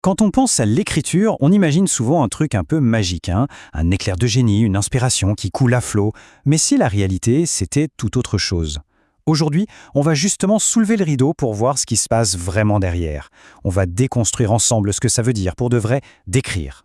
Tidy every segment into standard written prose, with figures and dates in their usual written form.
Quand on pense à l'écriture, on imagine souvent un truc un peu magique, hein, un éclair de génie, une inspiration qui coule à flot. Mais si la réalité, c'était tout autre chose. Aujourd'hui, on va justement soulever le rideau pour voir ce qui se passe vraiment derrière. On va déconstruire ensemble ce que ça veut dire pour de vrai d'écrire.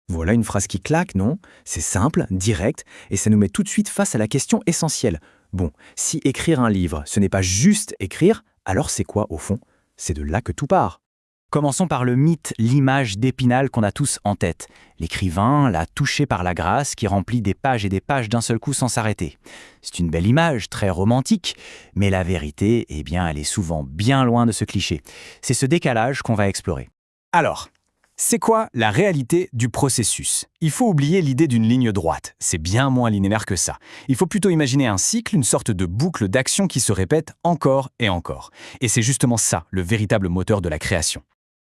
Voilà une phrase qui claque, non? C'est simple, direct, et ça nous met tout de suite face à la question essentielle. Bon, si écrire un livre, ce n'est pas juste écrire, alors c'est quoi au fond? C'est de là que tout part. Commençons par le mythe, l'image d'Épinal qu'on a tous en tête. L'écrivain, là, touché par la grâce, qui remplit des pages et des pages d'un seul coup sans s'arrêter. C'est une belle image, très romantique, mais la vérité, eh bien, elle est souvent bien loin de ce cliché. C'est ce décalage qu'on va explorer. Alors, c'est quoi la réalité du processus? Il faut oublier l'idée d'une ligne droite. C'est bien moins linéaire que ça. Il faut plutôt imaginer un cycle, une sorte de boucle d'action qui se répète encore et encore. Et c'est justement ça, le véritable moteur de la création.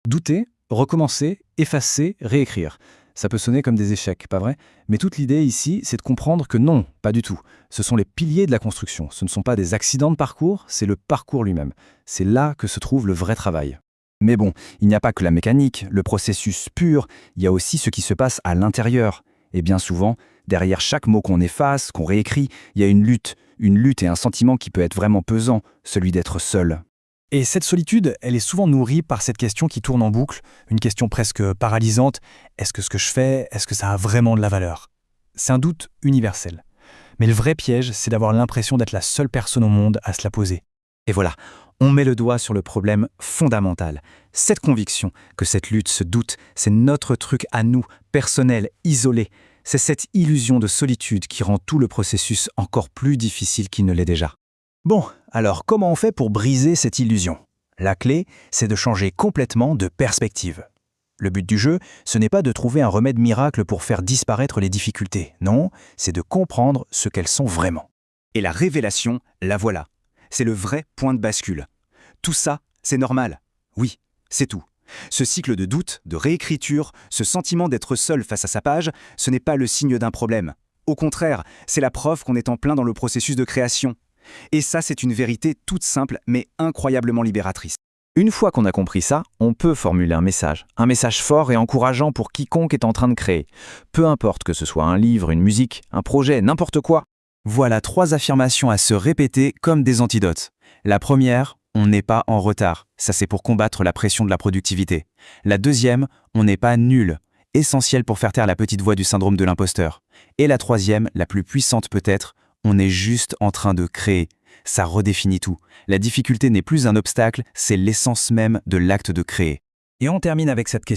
Douter, recommencer, effacer, réécrire. Ça peut sonner comme des échecs, pas vrai? Mais toute l'idée ici, c'est de comprendre que non, pas du tout. Ce sont les piliers de la construction. Ce ne sont pas des accidents de parcours, c'est le parcours lui-même. C'est là que se trouve le vrai travail. Mais bon, il n'y a pas que la mécanique, le processus pur, il y a aussi ce qui se passe à l'intérieur. Et bien souvent, derrière chaque mot qu'on efface, qu'on réécrit, il y a une lutte et un sentiment qui peut être vraiment pesant, celui d'être seul. Et cette solitude, elle est souvent nourrie par cette question qui tourne en boucle, une question presque paralysante. Est-ce que ce que je fais, est-ce que ça a vraiment de la valeur? C'est un doute universel. Mais le vrai piège, c'est d'avoir l'impression d'être la seule personne au monde à se la poser. Et voilà, on met le doigt sur le problème fondamental. Cette conviction que cette lutte, ce doute, c'est notre truc à nous, personnel, isolé. C'est cette illusion de solitude qui rend tout le processus encore plus difficile qu'il ne l'est déjà. Bon, alors comment on fait pour briser cette illusion? La clé, c'est de changer complètement de perspective. Le but du jeu, ce n'est pas de trouver un remède miracle pour faire disparaître les difficultés. Non, c'est de comprendre ce qu'elles sont vraiment. Et la révélation, la voilà. C'est le vrai point de bascule. Tout ça, c'est normal. Oui, c'est tout. Ce cycle de doute, de réécriture, ce sentiment d'être seul face à sa page, ce n'est pas le signe d'un problème. Au contraire, c'est la preuve qu'on est en plein dans le processus de création. Et ça, c'est une vérité toute simple, mais incroyablement libératrice. Une fois qu'on a compris ça, on peut formuler un message fort et encourageant pour quiconque est en train de créer. Peu importe que ce soit un livre, une musique, un projet, n'importe quoi. Voilà 3 affirmations à se répéter comme des antidotes. La première, on n'est pas en retard. Ça, c'est pour combattre la pression de la productivité. La deuxième, on n'est pas nul. Essentiel pour faire taire la petite voix du syndrome de l'imposteur. Et la troisième, la plus puissante peut-être, on est juste en train de créer. Ça redéfinit tout. La difficulté n'est plus un obstacle, c'est l'essence même de l'acte de créer. Et on termine avec cette question.